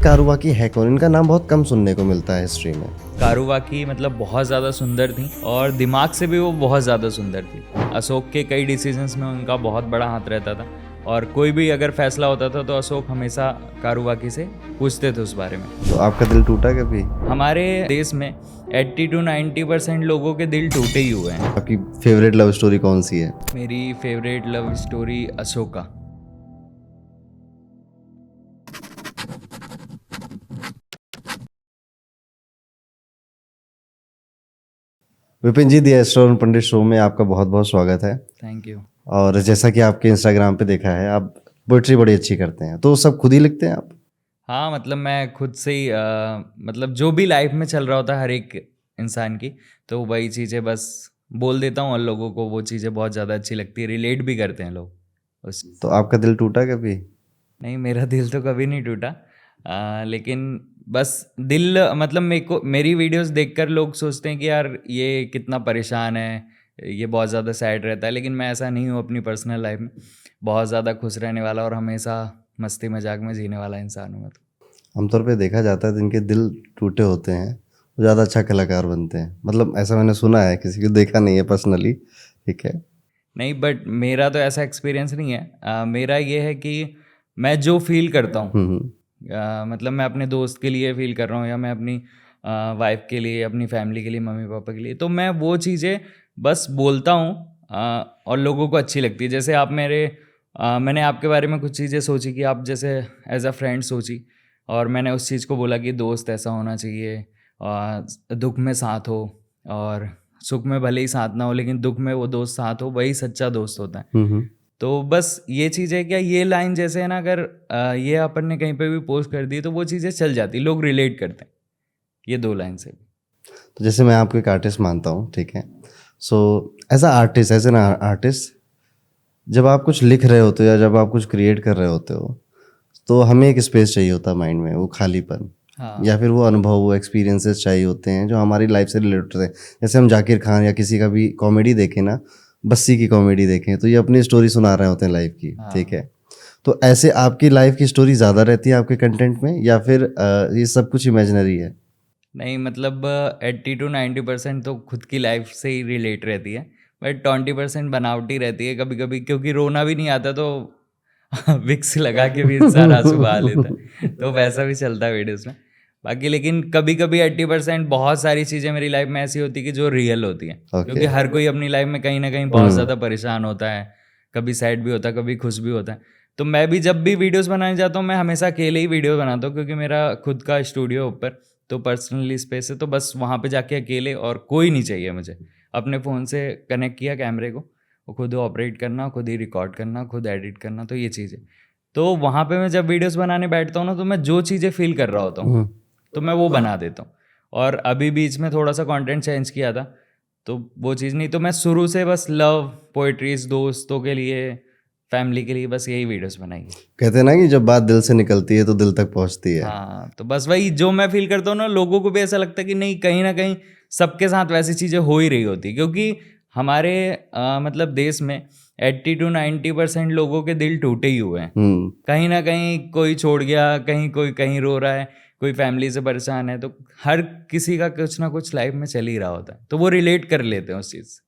कारुवाकी है कौन? इनका नाम बहुत कम सुनने को मिलता है हिस्ट्री में। कारुवाकी मतलब बहुत ज़्यादा सुंदर थी और दिमाग से भी वो बहुत ज़्यादा सुंदर थी। अशोक के कई डिसीजंस में उनका बहुत बड़ा हाथ रहता था और कोई भी अगर फैसला होता था तो अशोक हमेशा कारुवाकी से पूछते थे उस बारे में। तो आपका दिल टूटा कभी? हमारे देश में 80 to 90% लोगों के दिल टूटे ही हुए हैं। आपकी फेवरेट लव स्टोरी कौन सी है? मेरी favourite love story Ashoka. Vipin ji, the astronomer Pandit show में आपका बहुत बहुत स्वागत है। Thank you. और जैसा कि आपके इंस्टाग्राम पे देखा है, आप पोइट्री बड़ी अच्छी करते हैं, तो सब खुद ही लिखते हैं आप? हाँ मतलब मैं खुद से ही मतलब जो भी लाइफ में चल रहा होता है हर एक इंसान की, तो वही चीज़ें बस बोल देता हूँ और लोगों को वो चीज़ें बहुत ज़्यादा अच्छी लगती है, रिलेट भी करते हैं लोग उस। तो आपका दिल टूटा कभी? नहीं, मेरा दिल तो कभी नहीं टूटा। लेकिन बस दिल मतलब मेरे को मेरी वीडियोस देखकर लोग सोचते हैं कि यार ये कितना परेशान है, ये बहुत ज़्यादा सैड रहता है, लेकिन मैं ऐसा नहीं हूँ। अपनी पर्सनल लाइफ में बहुत ज़्यादा खुश रहने वाला और हमेशा मस्ती मजाक में जीने वाला इंसान हूँ मैं तो। आमतौर पे देखा जाता है जिनके दिल टूटे होते हैं वो ज़्यादा अच्छा कलाकार बनते हैं। मतलब ऐसा मैंने सुना है, किसी को देखा नहीं है पर्सनली, ठीक है। नहीं, बट मेरा तो ऐसा एक्सपीरियंस नहीं है। मेरा ये है कि मैं जो फील करता हूँ, हम्म। मतलब मैं अपने दोस्त के लिए फील कर रहा हूँ या मैं अपनी वाइफ के लिए, अपनी फैमिली के लिए, मम्मी पापा के लिए, तो मैं वो चीज़ें बस बोलता हूँ और लोगों को अच्छी लगती है। जैसे आप मैंने आपके बारे में कुछ चीज़ें सोची कि आप जैसे एज अ फ्रेंड सोची, और मैंने उस चीज़ को बोला कि दोस्त ऐसा होना चाहिए, दुख में साथ हो और सुख में भले ही साथ ना हो लेकिन दुख में वो दोस्त साथ हो, वही सच्चा दोस्त होता है। हम्म। तो बस ये चीज़ है क्या, ये लाइन जैसे है ना, अगर ये अपन ने कहीं पे भी पोस्ट कर दी तो वो चीज़ें चल जाती, लोग रिलेट करते हैं ये दो लाइन से। तो जैसे मैं आपको एक आर्टिस्ट मानता हूँ, ठीक है। So as a artist, as an artist, जब आप कुछ लिख रहे होते हो या जब आप कुछ क्रिएट कर रहे होते हो तो हमें एक स्पेस चाहिए होता है माइंड में, वो खालीपन, हाँ या फिर वो अनुभव, वो एक्सपीरियंसेस चाहिए होते हैं जो हमारी लाइफ से रिलेटेड होते हैं। जैसे हम जाकिर खान या किसी का भी कॉमेडी देखें ना, बस्सी की कॉमेडी देखें, तो ये अपनी स्टोरी सुना रहे होते हैं लाइफ की, ठीक हाँ। है। तो ऐसे आपकी लाइफ की स्टोरी ज़्यादा रहती है आपके कंटेंट में, या फिर ये सब कुछ इमेजिनरी है? नहीं मतलब 80 to 90% तो खुद की लाइफ से ही रिलेट रहती है, बट 20% बनावटी रहती है कभी कभी, क्योंकि रोना भी नहीं आता तो विक्स लगा के भी इंसान आंसू बहा लेता है, तो वैसा भी चलता है वीडियोस में। बाकी लेकिन कभी कभी 80% बहुत सारी चीज़ें मेरी लाइफ में ऐसी होती है कि जो रियल होती हैं, ओके। क्योंकि हर कोई अपनी लाइफ में कहीं ना कहीं बहुत ज़्यादा परेशान होता है, कभी सैड भी होता है, कभी खुश भी होता है। तो मैं भी जब भी वीडियोस बनाने जाता हूँ मैं हमेशा अकेले ही वीडियो बनाता हूँ, क्योंकि मेरा खुद का स्टूडियो ऊपर, तो पर्सनली स्पेस है, तो बस वहाँ पे जाके अकेले, और कोई नहीं चाहिए मुझे। अपने फ़ोन से कनेक्ट किया कैमरे को, वो खुद ऑपरेट करना, खुद ही रिकॉर्ड करना, खुद एडिट करना, तो ये चीज़ है। तो वहाँ पे मैं जब वीडियोस बनाने बैठता हूँ ना, तो मैं जो चीज़ें फील कर रहा होता हूँ तो मैं वो बना देता हूँ। और अभी बीच में थोड़ा सा कंटेंट चेंज किया था, तो वो चीज़ नहीं, तो मैं शुरू से बस लव, पोइट्रीज, दोस्तों के लिए, फैमिली के लिए, बस यही वीडियोस बनाई है। कहते हैं ना कि जब बात दिल से निकलती है तो दिल तक पहुंचती है। हाँ, तो बस वही जो मैं फील करता हूँ ना, लोगों को भी ऐसा लगता है कि नहीं, कहीं ना कहीं सबके साथ वैसी चीज़ें हो ही रही होती, क्योंकि हमारे मतलब देश में 80 to 90% लोगों के दिल टूटे ही हुए हैं। कहीं ना कहीं कोई छोड़ गया, कहीं कोई कहीं रो रहा है, कोई फैमिली से परेशान है, तो हर किसी का कुछ ना कुछ लाइफ में चल ही रहा होता है, तो वो रिलेट कर लेते हैं उस चीज़ से।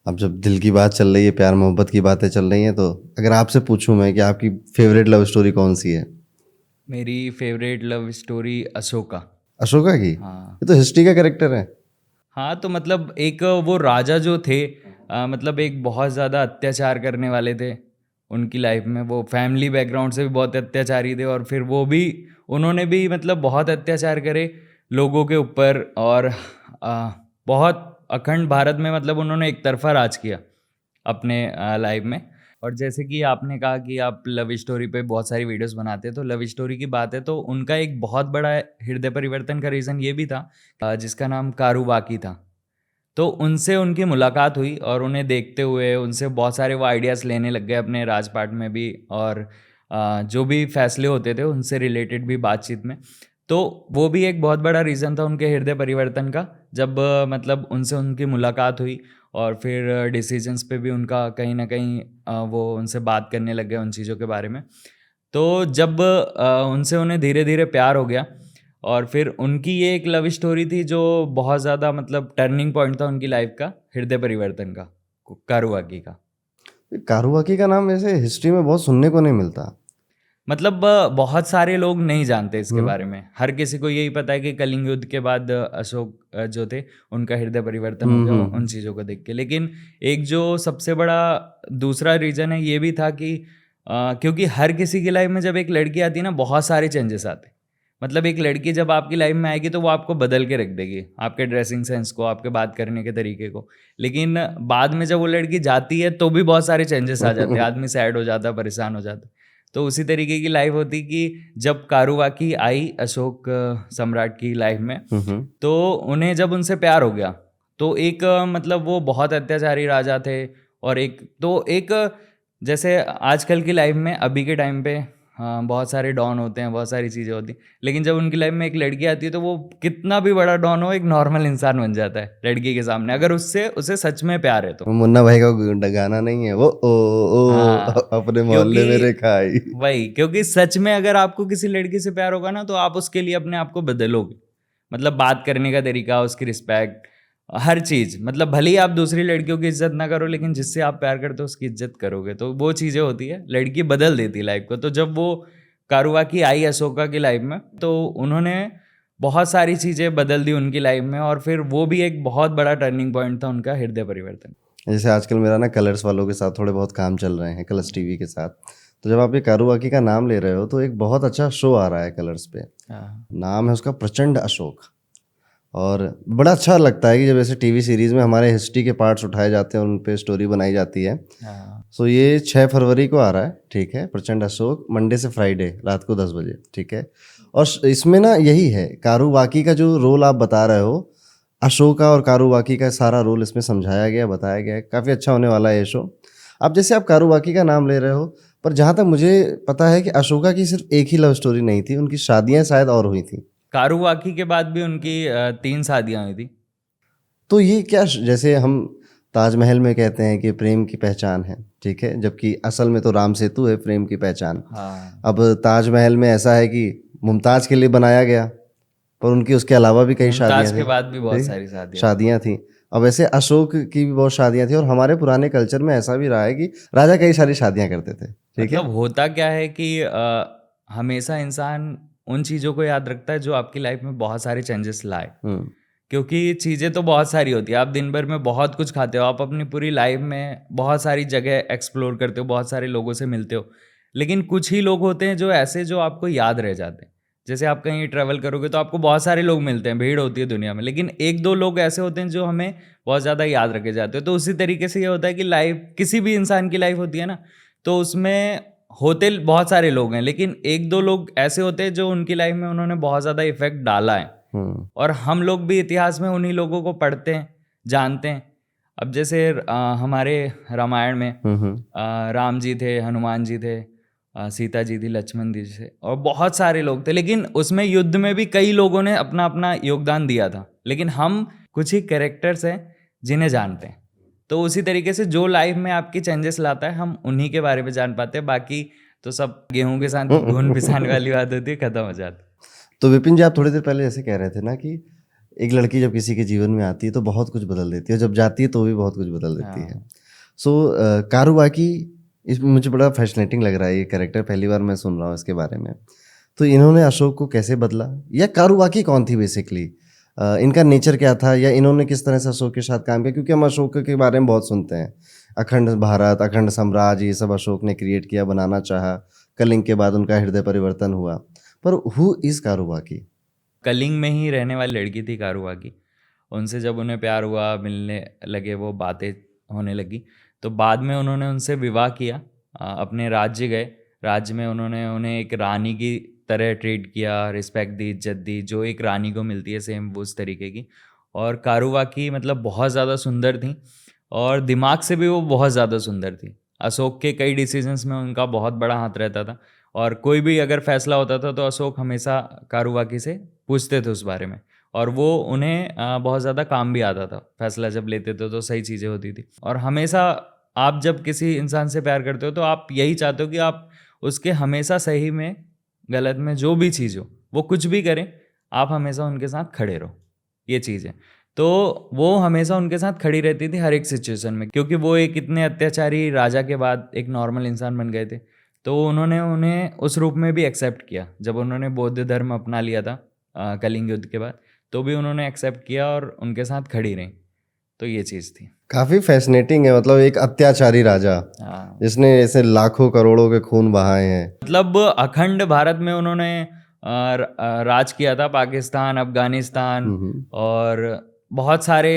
अब जब दिल की बात चल रही है, प्यार मोहब्बत की बातें चल रही हैं, तो अगर आपसे पूछूं मैं कि आपकी फेवरेट लव स्टोरी कौन सी है? मेरी favourite love story Ashoka. Ashoka की? हाँ। ये तो हिस्ट्री का कैरेक्टर है। हाँ, तो मतलब एक वो राजा जो थे, मतलब एक बहुत ज़्यादा अत्याचार करने वाले थे। उनकी लाइफ में वो फैमिली बैकग्राउंड से भी बहुत अत्याचारी थे, और फिर वो भी, उन्होंने भी मतलब बहुत अत्याचार करे लोगों के ऊपर, और बहुत अखंड भारत में मतलब उन्होंने एक तरफा राज किया अपने लाइफ में। और जैसे कि आपने कहा कि आप लव स्टोरी पे बहुत सारी वीडियोस बनाते हैं, तो लव स्टोरी की बात है तो उनका एक बहुत बड़ा हृदय परिवर्तन का रीज़न ये भी था, जिसका नाम कारुवाकी था। तो उनसे उनकी मुलाकात हुई और उन्हें देखते हुए उनसे बहुत सारे वो आइडियाज़ लेने लग गए अपने राजपाट में भी, और जो भी फैसले होते थे उनसे रिलेटेड भी बातचीत में। तो वो भी एक बहुत बड़ा रीज़न था उनके हृदय परिवर्तन का, जब मतलब उनसे उनकी मुलाकात हुई और फिर डिसीजंस पे भी उनका कहीं ना कहीं वो उनसे बात करने लग गए उन चीज़ों के बारे में। तो जब उनसे उन्हें धीरे धीरे प्यार हो गया, और फिर उनकी ये एक लव स्टोरी थी जो बहुत ज़्यादा मतलब टर्निंग पॉइंट था उनकी लाइफ का, हृदय परिवर्तन का, कारुवाकी का। कारुवाकी का नाम वैसे हिस्ट्री में बहुत सुनने को नहीं मिलता। मतलब बहुत सारे लोग नहीं जानते इसके बारे में। हर किसी को यही पता है कि कलिंग युद्ध के बाद अशोक जो थे उनका हृदय परिवर्तन हो गया उन चीज़ों को देख के। लेकिन एक जो सबसे बड़ा दूसरा रीज़न है ये भी था कि क्योंकि हर किसी की लाइफ में जब एक लड़की आती है ना, बहुत सारे चेंजेस आते हैं। मतलब एक लड़की जब आपकी लाइफ में आएगी तो वो आपको बदल के रख देगी, आपके ड्रेसिंग सेंस को, आपके बात करने के तरीके को। लेकिन बाद में जब वो लड़की जाती है तो भी बहुत सारे चेंजेस आ जाते हैं, आदमी सैड हो जाता है, परेशान हो जाता है। तो उसी तरीके की लाइफ होती कि जब कारुवाकी आई अशोक सम्राट की लाइफ में, तो उन्हें जब उनसे प्यार हो गया तो एक मतलब वो बहुत अत्याचारी राजा थे, और एक जैसे आजकल की लाइफ में अभी के टाइम पे हाँ बहुत सारे डॉन होते हैं, बहुत सारी चीज़ें होती हैं, लेकिन जब उनकी लाइफ में एक लड़की आती है तो वो कितना भी बड़ा डॉन हो एक नॉर्मल इंसान बन जाता है लड़की के सामने, अगर उससे उसे सच में प्यार है तो। मुन्ना भाई का गाना नहीं है वो, ओ हाँ, अपने मोहल्ले में रेखाई। वही, क्योंकि सच में अगर आपको किसी लड़की से प्यार होगा ना तो आप उसके लिए अपने आप को बदलोगे। मतलब बात करने का तरीका, उसकी रिस्पेक्ट, हर चीज़। मतलब भले ही आप दूसरी लड़कियों की इज्जत ना करो, लेकिन जिससे आप प्यार करते हो उसकी इज्जत करोगे, तो वो चीज़ें होती है, लड़की बदल देती है लाइफ को। तो जब वो कारुवाकी आई अशोका की लाइफ में तो उन्होंने बहुत सारी चीज़ें बदल दी उनकी लाइफ में, और फिर वो भी एक बहुत बड़ा टर्निंग पॉइंट था उनका हृदय परिवर्तन। जैसे आजकल मेरा ना कलर्स वालों के साथ थोड़े बहुत काम चल रहे हैं, कलर्स टीवी के साथ। तो जब आप ये कारुवाकी का नाम ले रहे हो तो एक बहुत अच्छा शो आ रहा है कलर्स पे, नाम है उसका प्रचंड अशोक। और बड़ा अच्छा लगता है कि जब ऐसे टीवी सीरीज़ में हमारे हिस्ट्री के पार्ट्स उठाए जाते हैं और उन पे स्टोरी बनाई जाती है। सो ये 6 फरवरी को आ रहा है, ठीक है, प्रचंड अशोक, मंडे से फ्राइडे रात को 10 बजे, ठीक है। और इसमें ना यही है, कारुवाकी का जो रोल आप बता रहे हो, अशोका और कारुवाकी का सारा रोल इसमें समझाया गया, बताया गया है। काफ़ी अच्छा होने वाला है ये शो। अब जैसे आप कारुवाकी का नाम ले रहे हो, पर जहाँ तक मुझे पता है कि अशोका की सिर्फ एक ही लव स्टोरी नहीं थी, उनकी शादियाँ शायद और हुई थी। कारुवाकी के बाद भी उनकी 3 शादियां हुई थी। तो ये क्या, जैसे हम ताजमहल में कहते हैं कि प्रेम की पहचान है, ठीक है, जबकि असल में तो राम सेतु है प्रेम की पहचान। हाँ, अब ताजमहल में ऐसा है कि मुमताज़ के लिए बनाया गया, पर उनकी उसके अलावा भी कई शादियाँ मुमताज के थी, बाद भी बहुत ठीक? सारी शादियां। शादियाँ थी। अब ऐसे अशोक की भी बहुत शादियाँ थी, और हमारे पुराने कल्चर में ऐसा भी रहा है कि राजा कई सारी शादियाँ करते थे, ठीक है। मतलब होता क्या है कि हमेशा इंसान उन चीज़ों को याद रखता है जो आपकी लाइफ में बहुत सारे चेंजेस लाए। क्योंकि चीज़ें तो बहुत सारी होती है, आप दिन भर में बहुत कुछ खाते हो, आप अपनी पूरी लाइफ में बहुत सारी जगह एक्सप्लोर करते हो, बहुत सारे लोगों से मिलते हो, लेकिन कुछ ही लोग होते हैं जो ऐसे जो आपको याद रह जाते हैं। जैसे आप कहीं ट्रैवल करोगे तो आपको बहुत सारे लोग मिलते हैं, भीड़ होती है दुनिया में, लेकिन एक दो लोग ऐसे होते हैं जो हमें बहुत ज़्यादा याद रखे जाते हो। तो उसी तरीके से ये होता है कि लाइफ, किसी भी इंसान की लाइफ होती है ना, तो उसमें होते बहुत सारे लोग हैं, लेकिन एक दो लोग ऐसे होते हैं जो उनकी लाइफ में उन्होंने बहुत ज़्यादा इफेक्ट डाला है, और हम लोग भी इतिहास में उन्हीं लोगों को पढ़ते हैं, जानते हैं। अब जैसे हमारे रामायण में राम जी थे, हनुमान जी थे, सीता जी थी, लक्ष्मण जी थे, और बहुत सारे लोग थे, लेकिन उसमें युद्ध में भी कई लोगों ने अपना अपना योगदान दिया था, लेकिन हम कुछ ही कैरेक्टर्स हैं जिन्हें जानते हैं। तो उसी तरीके से जो लाइफ में आपकी चेंजेस लाता है हम उन्हीं के बारे में जान पाते हैं, बाकी तो सब गेहूं के साथ घुन पिसाने वाली बात होती है, खत्म हो जाती है। तो विपिन जी, आप थोड़ी देर पहले ऐसे कह रहे थे ना कि एक लड़की जब किसी के जीवन में आती है तो बहुत कुछ बदल देती है, जब जाती है तो भी बहुत कुछ बदल देती है। सो कारुवाकी, इसमें मुझे बड़ा फैसिनेटिंग लग रहा है ये कैरेक्टर, पहली बार मैं सुन रहा हूँ इसके बारे में। तो इन्होंने अशोक को कैसे बदला, या कारुवाकी कौन थी बेसिकली, इनका नेचर क्या था, या इन्होंने किस तरह से अशोक के साथ काम किया? क्योंकि हम अशोक के बारे में बहुत सुनते हैं, अखंड भारत, अखंड साम्राज्य, ये सब अशोक ने क्रिएट किया, बनाना चाहा, कलिंग के बाद उनका हृदय परिवर्तन हुआ, पर हु इज कारुवाकी? कलिंग में ही रहने वाली लड़की थी कारुवाकी। उनसे जब उन्हें प्यार हुआ, मिलने लगे, वो बातें होने लगी, तो बाद में उन्होंने उनसे विवाह किया, अपने राज्य गए, राज्य में उन्होंने उन्हें एक रानी की तरह ट्रीट किया, रिस्पेक्ट दी, इज्जत दी, जो एक रानी को मिलती है सेम वो उस तरीके की। और कारुवाकी मतलब बहुत ज़्यादा सुंदर थी, और दिमाग से भी वो बहुत ज़्यादा सुंदर थी। अशोक के कई डिसीजंस में उनका बहुत बड़ा हाथ रहता था, और कोई भी अगर फैसला होता था तो अशोक हमेशा कारुवाकी से पूछते थे उस बारे में, और वो उन्हें बहुत ज़्यादा काम भी आता था। फैसला जब लेते थे तो सही चीज़ें होती थी। और हमेशा आप जब किसी इंसान से प्यार करते हो तो आप यही चाहते हो कि आप उसके हमेशा सही में गलत में जो भी चीज़ हो, वो कुछ भी करें, आप हमेशा उनके साथ खड़े रहो, ये चीज़ है। तो वो हमेशा उनके साथ खड़ी रहती थी हर एक सिचुएशन में, क्योंकि वो एक इतने अत्याचारी राजा के बाद एक नॉर्मल इंसान बन गए थे। तो उन्होंने उन्हें उस रूप में भी एक्सेप्ट किया। जब उन्होंने बौद्ध धर्म अपना लिया था कलिंग युद्ध के बाद, तो भी उन्होंने एक्सेप्ट किया और उनके साथ खड़ी रही। तो ये चीज़ थी। काफी फैसिनेटिंग है, मतलब एक अत्याचारी राजा हाँ, जिसने ऐसे लाखों करोड़ों के खून बहाए हैं। मतलब अखंड भारत में उन्होंने राज किया था, पाकिस्तान, अफगानिस्तान हम्म। और बहुत सारे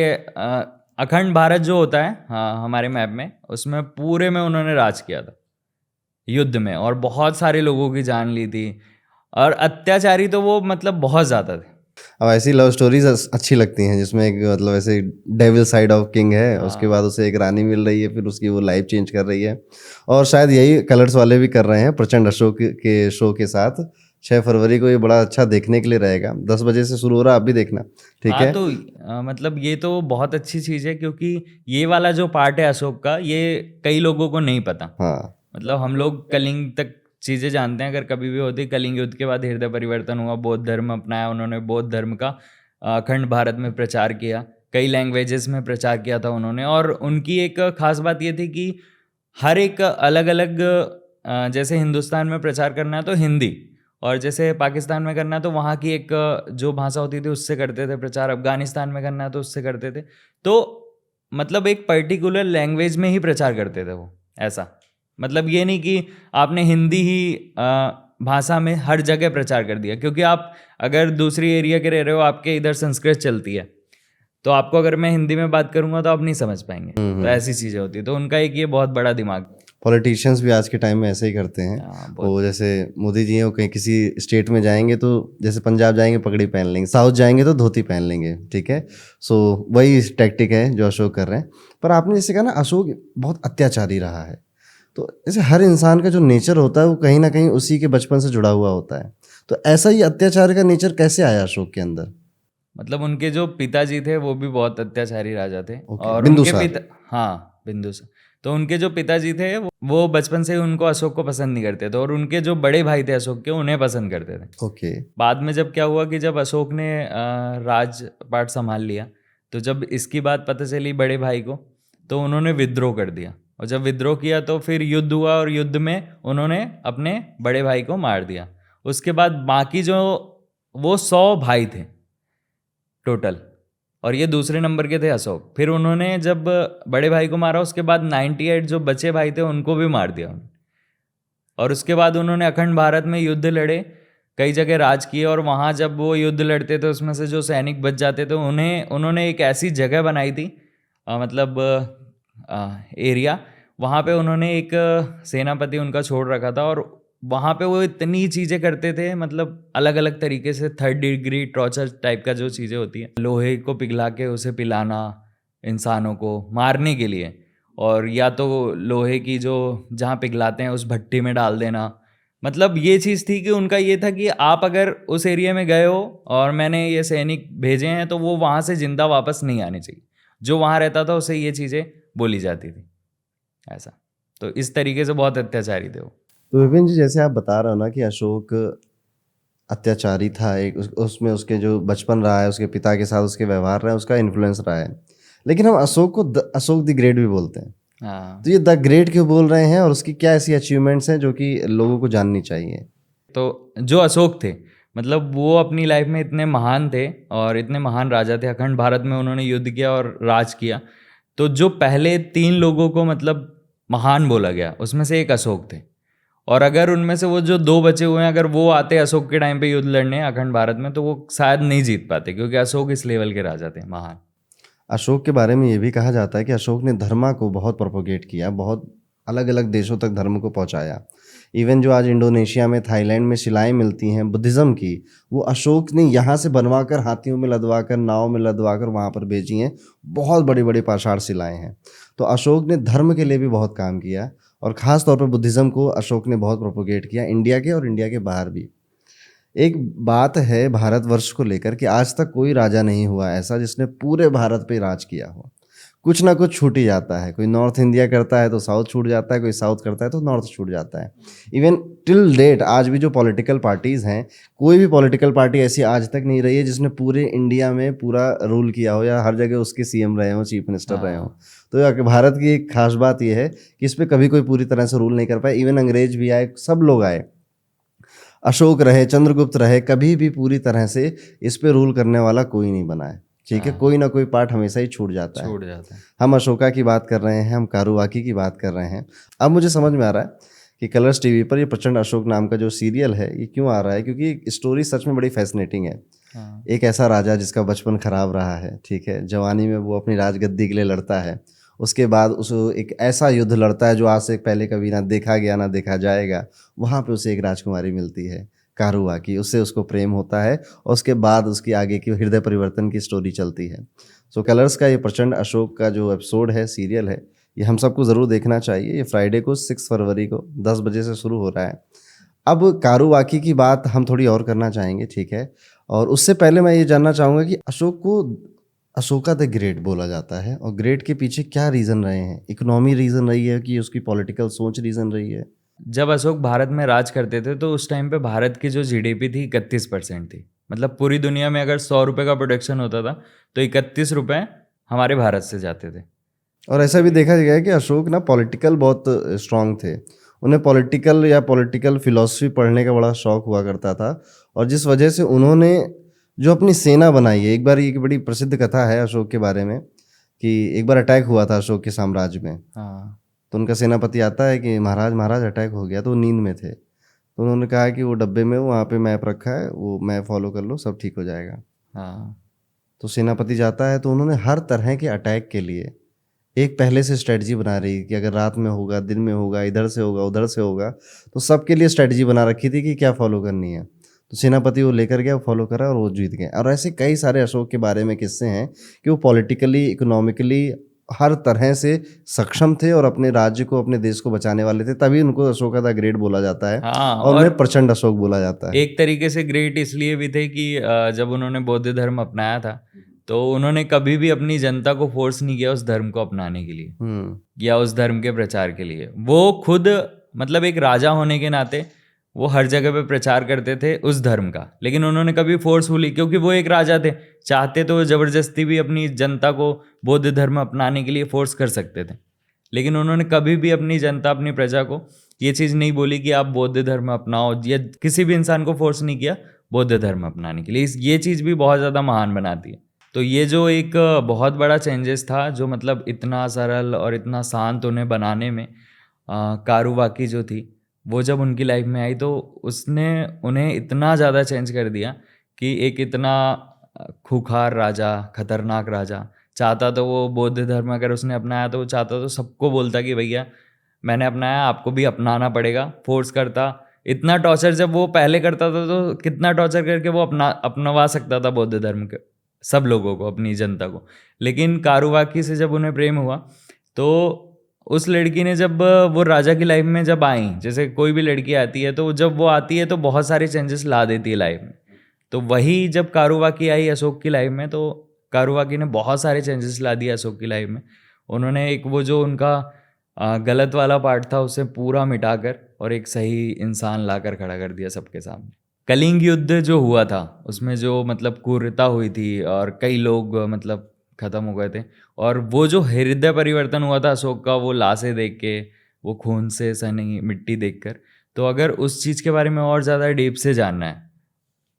अखंड भारत जो होता है, हाँ, हमारे मैप में, उसमें पूरे में उन्होंने राज किया था युद्ध में, और बहुत सारे लोगों की जान ली थी। और अत्याचारी तो वो मतलब बहुत ज़्यादा थे। अब ऐसी लव स्टोरीज अच्छी लगती हैं जिसमें एक मतलब ऐसे डेविल साइड ऑफ किंग है, उसके बाद उसे एक रानी मिल रही है, फिर उसकी वो लाइफ चेंज कर रही है। और शायद यही कलर्स वाले भी कर रहे हैं प्रचंड अशोक के शो के साथ। 6 फरवरी को ये बड़ा अच्छा देखने के लिए रहेगा, 10 बजे से शुरू हो रहा है, आप भी देखना, ठीक हाँ, है। तो मतलब ये तो बहुत अच्छी चीज़ है, क्योंकि ये वाला जो पार्ट है अशोक का, ये कई लोगों को नहीं पता। हाँ, मतलब हम लोग कलिंग तक चीज़ें जानते हैं, अगर कभी भी होती। कलिंग युद्ध के बाद हृदय परिवर्तन हुआ, बौद्ध धर्म अपनाया उन्होंने, बौद्ध धर्म का अखंड भारत में प्रचार किया, कई लैंग्वेजेस में प्रचार किया था उन्होंने। और उनकी एक खास बात ये थी कि हर एक अलग अलग, जैसे हिंदुस्तान में प्रचार करना है तो हिंदी, और जैसे पाकिस्तान में करना है तो वहाँ की एक जो भाषा होती थी उससे करते थे प्रचार, अफगानिस्तान में करना है तो उससे करते थे। तो मतलब एक पर्टिकुलर लैंग्वेज में ही प्रचार करते थे वो, ऐसा। मतलब ये नहीं कि आपने हिंदी ही भाषा में हर जगह प्रचार कर दिया, क्योंकि आप अगर दूसरी एरिया के रह रहे हो, आपके इधर संस्कृत चलती है, तो आपको अगर मैं हिंदी में बात करूंगा तो आप नहीं समझ पाएंगे। तो ऐसी चीज़ें होती है। तो उनका एक ये बहुत बड़ा दिमाग। पॉलिटिशियंस भी आज के टाइम में ऐसे ही करते हैं। बहुत। वो जैसे मोदी जी हैं, वो कहीं किसी स्टेट में जाएंगे तो जैसे पंजाब जाएंगे पगड़ी पहन लेंगे, साउथ जाएंगे तो धोती पहन लेंगे, ठीक है। सो वही टैक्टिक है जो अशोक कर रहे हैं। पर आपने जैसे कहा ना अशोक बहुत अत्याचारी रहा है, तो जैसे हर इंसान का जो नेचर होता है वो कहीं ना कहीं उसी के बचपन से जुड़ा हुआ होता है। तो ऐसा ही अत्याचार का नेचर कैसे आया अशोक के अंदर? मतलब उनके जो पिताजी थे वो भी बहुत अत्याचारी राजा थे। ओके, और उनके बिंदुसार। पिता, हाँ, बिंदुसार। तो उनके जो पिताजी थे वो बचपन से ही उनको अशोक को पसंद नहीं करते थे, और उनके जो बड़े भाई थे अशोक के, उन्हें पसंद करते थे। ओके। बाद में जब क्या हुआ कि जब अशोक ने राजपाट संभाल लिया, तो जब इसकी बात पता चली बड़े भाई को, तो उन्होंने विद्रोह कर दिया। और जब विद्रोह किया तो फिर युद्ध हुआ, और युद्ध में उन्होंने अपने बड़े भाई को मार दिया। उसके बाद बाकी जो वो 100 भाई थे टोटल, और ये दूसरे नंबर के थे अशोक। फिर उन्होंने जब बड़े भाई को मारा, उसके बाद 98 जो बचे भाई थे उनको भी मार दिया उन्होंने। और उसके बाद उन्होंने अखंड भारत में युद्ध लड़े, कई जगह राज किए। और वहाँ जब वो युद्ध लड़ते थे उसमें से जो सैनिक बच जाते थे, उन्होंने एक ऐसी जगह बनाई थी, मतलब एरिया, वहाँ पे उन्होंने एक सेनापति उनका छोड़ रखा था। और वहाँ पे वो इतनी चीज़ें करते थे, मतलब अलग अलग तरीके से, 3rd डिग्री टॉर्चर टाइप का जो चीज़ें होती है, लोहे को पिघला के उसे पिलाना इंसानों को मारने के लिए, और या तो लोहे की जो जहाँ पिघलाते हैं उस भट्टी में डाल देना। मतलब ये चीज़ थी कि उनका ये था कि आप अगर उस एरिया में गए हो और मैंने ये सैनिक भेजे हैं, तो वो वहाँ से जिंदा वापस नहीं आने चाहिए। जो वहाँ रहता था उसे ये चीज़ें बोली जाती थी, ऐसा। तो इस तरीके से बहुत अत्याचारी थे वो। तो विपिन जी, जैसे आप बता रहे हो ना कि अशोक अत्याचारी था, एक उसमें उसके जो बचपन रहा है, उसके पिता के साथ उसके व्यवहार रहा है, उसका इन्फ्लुएंस रहा है। लेकिन हम अशोक को अशोक द ग्रेट भी बोलते हैं। हाँ, तो ये द ग्रेट क्यों बोल रहे हैं, और उसकी क्या ऐसी अचीवमेंट्स हैं जो कि लोगों को जाननी चाहिए? तो जो अशोक थे, मतलब वो अपनी लाइफ में इतने महान थे और इतने महान राजा थे। अखंड भारत में उन्होंने युद्ध किया और राज किया। तो जो पहले 3 लोगों को मतलब महान बोला गया, उसमें से एक अशोक थे। और अगर उनमें से वो जो 2 बचे हुए हैं, अगर वो आते अशोक के टाइम पे युद्ध लड़ने अखंड भारत में, तो वो शायद नहीं जीत पाते, क्योंकि अशोक इस लेवल के राजा थे, महान। अशोक के बारे में ये भी कहा जाता है कि अशोक ने धर्म को बहुत प्रोपोगेट किया, बहुत अलग अलग देशों तक धर्म को पहुंचाया। इवन जो आज इंडोनेशिया में, थाईलैंड में शिलाएं मिलती हैं बुद्धिज़्म की, वो अशोक ने यहाँ से बनवाकर, हाथियों में लदवाकर, नाव में लदवाकर वहाँ पर भेजी हैं। बहुत बड़ी बड़ी पाषाण शिलाएं हैं। तो अशोक ने धर्म के लिए भी बहुत काम किया, और ख़ास तौर पर बुद्धिज़्म को अशोक ने बहुत प्रोपोगेट किया, इंडिया के और इंडिया के बाहर भी। एक बात है भारतवर्ष को लेकर कि आज तक कोई राजा नहीं हुआ ऐसा जिसने पूरे भारत पे राज किया हो। कुछ ना कुछ छूट ही जाता है। कोई नॉर्थ इंडिया करता है तो साउथ छूट जाता है, कोई साउथ करता है तो नॉर्थ छूट जाता है। इवन टिल डेट आज भी जो पॉलिटिकल पार्टीज़ हैं, कोई भी पॉलिटिकल पार्टी ऐसी आज तक नहीं रही है जिसने पूरे इंडिया में पूरा रूल किया हो या हर जगह उसके सीएम रहे हों, चीफ मिनिस्टर रहे हों। तो भारत की एक खास बात यह है कि इस पर कभी कोई पूरी तरह से रूल नहीं कर पाए। इवन अंग्रेज भी आए, सब लोग आए, अशोक रहे, चंद्रगुप्त रहे, कभी भी पूरी तरह से इस पे रूल करने वाला कोई नहीं बना है। ठीक है, कोई ना कोई पार्ट हमेशा ही छूट जाता है। हम अशोका की बात कर रहे हैं, हम कारुवाकी की बात कर रहे हैं। अब मुझे समझ में आ रहा है कि कलर्स टीवी पर ये प्रचंड अशोक नाम का जो सीरियल है ये क्यों आ रहा है, क्योंकि स्टोरी सच में बड़ी फैसिनेटिंग है। एक ऐसा राजा जिसका बचपन खराब रहा है, ठीक है, जवानी में वो अपनी राजगद्दी के लिए लड़ता है, उसके बाद उस एक ऐसा युद्ध लड़ता है जो आज से पहले कभी ना देखा गया ना देखा जाएगा। वहाँ पे उसे एक राजकुमारी मिलती है कारुवाकी, उससे उसको प्रेम होता है और उसके बाद उसकी आगे की हृदय परिवर्तन की स्टोरी चलती है। सो कलर्स का ये प्रचंड अशोक का जो एपिसोड है, सीरियल है, ये हम सबको ज़रूर देखना चाहिए। ये फ्राइडे को 6 फरवरी को 10 बजे से शुरू हो रहा है। अब कारुवाकी की बात हम थोड़ी और करना चाहेंगे, ठीक है, और उससे पहले मैं ये जानना चाहूँगा कि अशोक को अशोका द ग्रेट बोला जाता है, और ग्रेट के पीछे क्या रीज़न रहे हैं? इकोनॉमी रीज़न रही है कि उसकी पॉलिटिकल सोच रीज़न रही है? जब अशोक भारत में राज करते थे तो उस टाइम पे भारत की जो जीडीपी थी 31% थी। मतलब पूरी दुनिया में अगर 100 रुपये का प्रोडक्शन होता था तो 31 रुपये हमारे भारत से जाते थे। और ऐसा भी देखा गया है कि अशोक ना पॉलिटिकल बहुत स्ट्रांग थे। उन्हें पॉलिटिकल या पॉलिटिकल फिलॉसफी पढ़ने का बड़ा शौक हुआ करता था, और जिस वजह से उन्होंने जो अपनी सेना बनाई है, एक बार ये बड़ी प्रसिद्ध कथा है अशोक के बारे में कि एक बार अटैक हुआ था अशोक के साम्राज्य में। हाँ, तो उनका सेनापति आता है कि महाराज अटैक हो गया। तो वो नींद में थे, तो उन्होंने कहा कि वो डब्बे में वहाँ पे मैप रखा है, वो मैप फॉलो कर लो, सब ठीक हो जाएगा। हाँ, तो सेनापति जाता है, तो उन्होंने हर तरह के अटैक के लिए एक पहले से स्ट्रेटजी बना रही कि अगर रात में होगा, दिन में होगा, इधर से होगा, उधर से होगा, तो सबके लिए स्ट्रेटजी बना रखी थी कि क्या फॉलो करनी है। तो सेनापति वो लेकर गया, वो फॉलो करा और वो जीत गए। और ऐसे कई सारे अशोक के बारे में किस्से हैं कि वो पॉलिटिकली, इकोनॉमिकली हर तरह से सक्षम थे और अपने राज्य को, अपने देश को बचाने वाले थे। तभी उनको अशोका द ग्रेट बोला जाता है। हाँ, और उन्हें प्रचंड अशोक बोला जाता है। एक तरीके से ग्रेट इसलिए भी थे कि जब उन्होंने बौद्ध धर्म अपनाया था तो उन्होंने कभी भी अपनी जनता को फोर्स नहीं किया उस धर्म को अपनाने के लिए या उस धर्म के प्रचार के लिए। वो खुद मतलब एक राजा होने के नाते वो हर जगह पे प्रचार करते थे उस धर्म का, लेकिन उन्होंने कभी फोर्सफुली, क्योंकि वो एक राजा थे, चाहते तो ज़बरदस्ती भी अपनी जनता को बौद्ध धर्म अपनाने के लिए फोर्स कर सकते थे, लेकिन उन्होंने कभी भी अपनी जनता, अपनी प्रजा को ये चीज़ नहीं बोली कि आप बौद्ध धर्म अपनाओ, या किसी भी इंसान को फोर्स नहीं किया बौद्ध धर्म अपनाने के लिए। ये चीज़ भी बहुत ज़्यादा महान बनाती है। तो ये जो एक बहुत बड़ा चेंजेस था, जो मतलब इतना सरल और इतना शांत उन्हें बनाने में कारुवाकी जो थी, वो जब उनकी लाइफ में आई तो उसने उन्हें इतना ज़्यादा चेंज कर दिया कि एक इतना खूंखार राजा, खतरनाक राजा, चाहता तो वो बौद्ध धर्म अगर उसने अपनाया तो वो चाहता तो सबको बोलता कि भैया मैंने अपनाया, आपको भी अपनाना पड़ेगा, फोर्स करता। इतना टॉर्चर जब वो पहले करता था तो कितना टॉर्चर करके वो अपनवा सकता था बौद्ध धर्म के सब लोगों को, अपनी जनता को। लेकिन कारुवाकी से जब उन्हें प्रेम हुआ तो उस लड़की ने, जब वो राजा की लाइफ में जब आई, जैसे कोई भी लड़की आती है तो जब वो आती है तो बहुत सारे चेंजेस ला देती है लाइफ में। तो वही जब कारुवाकी आई अशोक की लाइफ में, तो कारुवाकी ने बहुत सारे चेंजेस ला दिए अशोक की लाइफ में। उन्होंने एक वो जो उनका गलत वाला पार्ट था उसे पूरा मिटाकर और एक सही इंसान लाकर खड़ा कर दिया सबके सामने। कलिंग युद्ध जो हुआ था उसमें जो मतलब क्रूरता हुई थी और कई लोग मतलब ख़त्म हो गए थे, और वो जो हृदय परिवर्तन हुआ था अशोक का, वो लाशें देख के, वो खून से सनी मिट्टी देखकर। तो अगर उस चीज़ के बारे में और ज़्यादा डीप से जानना है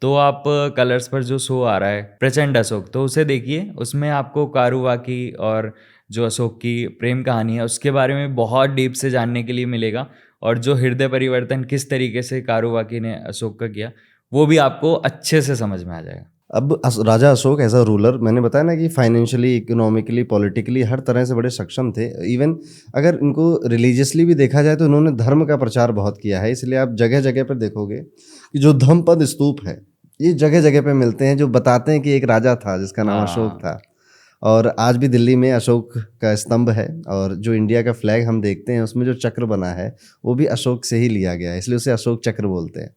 तो आप कलर्स पर जो शो आ रहा है प्रचंड अशोक, तो उसे देखिए। उसमें आपको कारुवाकी और जो अशोक की प्रेम कहानी है उसके बारे में बहुत डीप से जानने के लिए मिलेगा, और जो हृदय परिवर्तन किस तरीके से कारुवाकी ने अशोक का किया वो भी आपको अच्छे से समझ में आ जाएगा। अब राजा अशोक एज अ रूलर, मैंने बताया ना कि फाइनेंशियली, इकोनॉमिकली, पॉलिटिकली हर तरह से बड़े सक्षम थे। इवन अगर इनको रिलीजियसली भी देखा जाए तो इन्होंने धर्म का प्रचार बहुत किया है। इसलिए आप जगह जगह पर देखोगे कि जो धम्मपद स्तूप है ये जगह जगह पे मिलते हैं, जो बताते हैं कि एक राजा था जिसका नाम अशोक था। और आज भी दिल्ली में अशोक का स्तंभ है, और जो इंडिया का फ्लैग हम देखते हैं उसमें जो चक्र बना है वो भी अशोक से ही लिया गया है, इसलिए उसे अशोक चक्र बोलते हैं।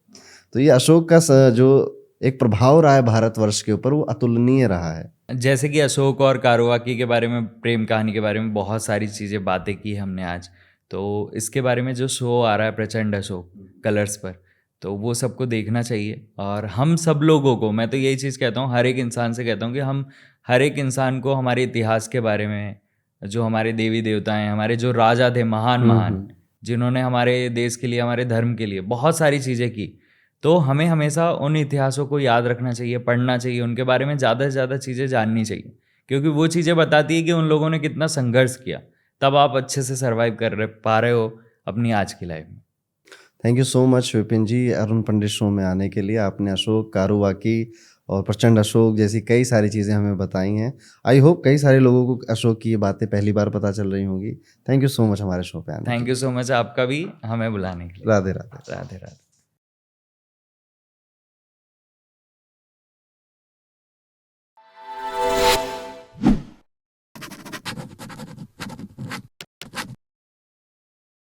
तो ये अशोक का जो एक प्रभाव रहा है भारतवर्ष के ऊपर वो अतुलनीय रहा है। जैसे कि अशोक और कारुवाकी के बारे में, प्रेम कहानी के बारे में बहुत सारी चीज़ें बातें की हमने आज। तो इसके बारे में जो शो आ रहा है प्रचंड अशोक कलर्स पर, तो वो सबको देखना चाहिए। और हम सब लोगों को, मैं तो यही चीज़ कहता हूँ, हर एक इंसान से कहता हूँ कि हम हर एक इंसान को हमारे इतिहास के बारे में, जो हमारे देवी देवता हैं, हमारे जो राजा थे महान महान, जिन्होंने हमारे देश के लिए, हमारे धर्म के लिए बहुत सारी चीज़ें की, तो हमें हमेशा उन इतिहासों को याद रखना चाहिए, पढ़ना चाहिए, उनके बारे में ज़्यादा से ज़्यादा चीज़ें जाननी चाहिए, क्योंकि वो चीज़ें बताती है कि उन लोगों ने कितना संघर्ष किया, तब आप अच्छे से सर्वाइव पा रहे हो अपनी आज की लाइफ में। Thank you so much Vipin ji, Arun Pandit show में आने के लिए। आपने अशोक, कारुवाकी और प्रचंड अशोक जैसी कई सारी चीज़ें हमें बताई हैं। आई होप कई सारे लोगों को अशोक की ये बातें पहली बार पता चल रही होंगी। थैंक यू सो मच हमारे शो पे आने के लिए। थैंक यू सो मच आपका भी हमें बुलाने के लिए। राधे राधे। राधे राधे।